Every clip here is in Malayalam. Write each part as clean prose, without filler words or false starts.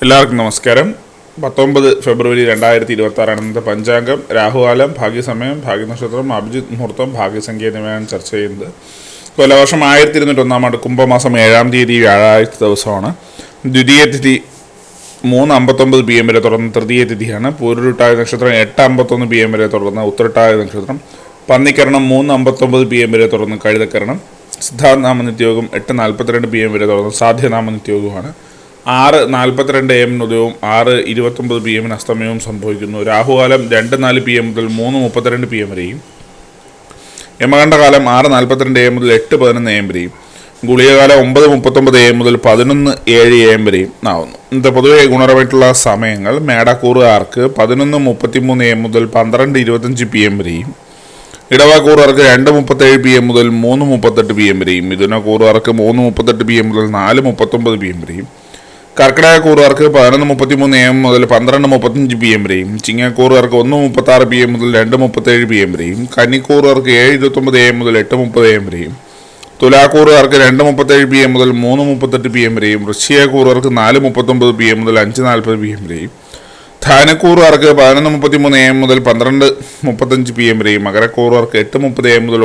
എല്ലാവർക്കും നമസ്കാരം. 19 ഫെബ്രുവരി 2026 ഇന്നത്തെ പഞ്ചാംഗം. രാഹുകാലം, ഭാഗ്യസമയം, ഭാഗ്യനക്ഷത്രം, അഭിജിത്ത് മുഹൂർത്തം, ഭാഗ്യസംഖ്യ എന്നിവയാണ് ചർച്ച ചെയ്യുന്നത്. കൊല്ലവർഷം 1201 കുംഭമാസം 7-ാം തീയതി വ്യാഴാഴ്ച ദിവസമാണ്. ദ്വിതീയ തിഥി 3:59 PM വരെ തുടർന്ന് തൃതീയ തിഥിയാണ്. പൂരുരുട്ടായ നക്ഷത്രം 8:51 PM വരെ തുടർന്ന് ഉത്തരട്ടായ നക്ഷത്രം. പന്നിക്കരണം 3:59 PM വരെ തുടർന്ന് കഴുതക്കരണം. സിദ്ധാന്തനാമ നിത്യയോഗം 8:42 PM വരെ തുടർന്ന് സാധ്യനാമ നിത്യയോഗമാണ്. 6:42 AM ഉദയവും 6:29 PM അസ്തമയവും സംഭവിക്കുന്നു. രാഹുകാലം 2:04 PM മുതൽ 3:32 PM വരെയും. യമകണ്ഠകാലം 6:42 AM മുതൽ 8:11 AM വരെയും. ഗുളികകാലം 9:39 AM മുതൽ 11:07 AM വരെയും ആവുന്നു. ഇന്നത്തെ പൊതുവെ ഗുണപരമായിട്ടുള്ള സമയങ്ങൾ: മേടക്കൂറുകാർക്ക് 11:33 AM മുതൽ 12:25 PM വരെയും. ഇടവക്കൂറുകാർക്ക് 2:37 PM മുതൽ 3:38 PM വരെയും. മിഥുനക്കൂറുകാർക്ക് 3:38 PM മുതൽ 4:39 PM വരെയും. കർക്കിടകക്കൂറുകാർക്ക് 11:33 AM മുതൽ 12:35 PM വരെയും. ചിങ്ങക്കൂറുകാർക്ക് 1:36 PM മുതൽ 2:37 PM വരെയും. കന്നിക്കൂറുകാർക്ക് 7:29 AM മുതൽ 8:30 AM വരെയും. തുലാക്കൂറുകാർക്ക് 2:37 PM മുതൽ 3:38 PM വരെയും. വൃശ്ചികക്കൂറുകാർക്ക് 4:39 PM മുതൽ 5:40 PM വരെയും. ധാനക്കൂറുകാർക്ക് 11:33 AM മുതൽ 12:35 PM വരെയും. മകരക്കൂറുകാർക്ക് 8:30 AM മുതൽ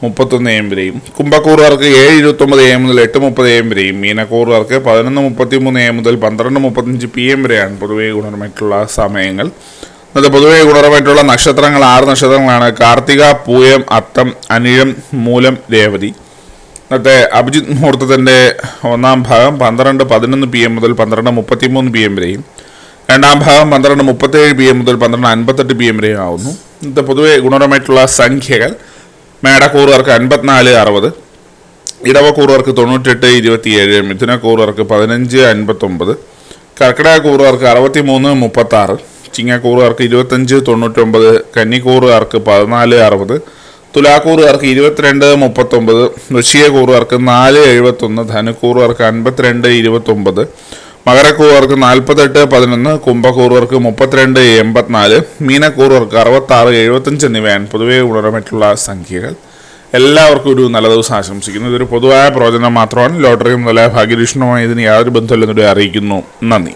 9:31 AM വരെയും. കുംഭക്കൂറുകാർക്ക് 7:29 AM മുതൽ 8:30 AM വരെയും. മീനക്കൂറുകാർക്ക് 11:33 AM മുതൽ 12:35 PM വരെയാണ് പൊതുവെ ഗുണപരമായിട്ടുള്ള സമയങ്ങൾ. ഇന്നത്തെ പൊതുവെ ഗുണപരമായിട്ടുള്ള നക്ഷത്രങ്ങൾ 6 നക്ഷത്രങ്ങളാണ്: കാർത്തിക, പൂയം, അത്തം, അനിഴം, മൂലം, രേവതി. ഇന്നത്തെ അഭിജിത്ത് മുഹൂർത്തത്തിൻ്റെ ഒന്നാം ഭാഗം 12:11 PM മുതൽ 12:33 PM വരെയും. രണ്ടാം ഭാഗം 12:37 PM മുതൽ 12:58 PM വരെയും ആവുന്നു. ഇന്നത്തെ പൊതുവെ ഗുണപരമായിട്ടുള്ള സംഖ്യകൾ: മേടക്കൂറുകാർക്ക് 54-60, ഇടവക്കൂറുകാർക്ക് 98-27, മിഥുനക്കൂറുകാർക്ക് 15-59, കർക്കിടകക്കൂറുകാർക്ക് 63-36, ചിങ്ങക്കൂറുകാർക്ക് 25-99, കന്നിക്കൂറുകാർക്ക് 14-60, തുലാക്കൂറുകാർക്ക് 22-39, വൃശ്ചികക്കൂറുകാർക്ക് 4-71, ധനുക്കൂറുകാർക്ക് 52-29, മകരക്കൂറുകാർക്ക് 48-11, കുംഭക്കൂറുകാർക്ക് 32-84, മീനക്കൂറുകാർക്ക് 66-75 എന്നിവയാണ് പൊതുവെ ഗുണപരമായിട്ടുള്ള സംഖ്യകൾ. എല്ലാവർക്കും ഒരു നല്ല ദിവസം ആശംസിക്കുന്നു. ഇതൊരു പൊതുവായ പ്രവചനം മാത്രമാണ്. ലോട്ടറിയും നല്ല ഭാഗ്യരീക്ഷണവുമായി ഇതിന് യാതൊരു ബന്ധമില്ലെന്നൂടെ അറിയിക്കുന്നു. നന്ദി.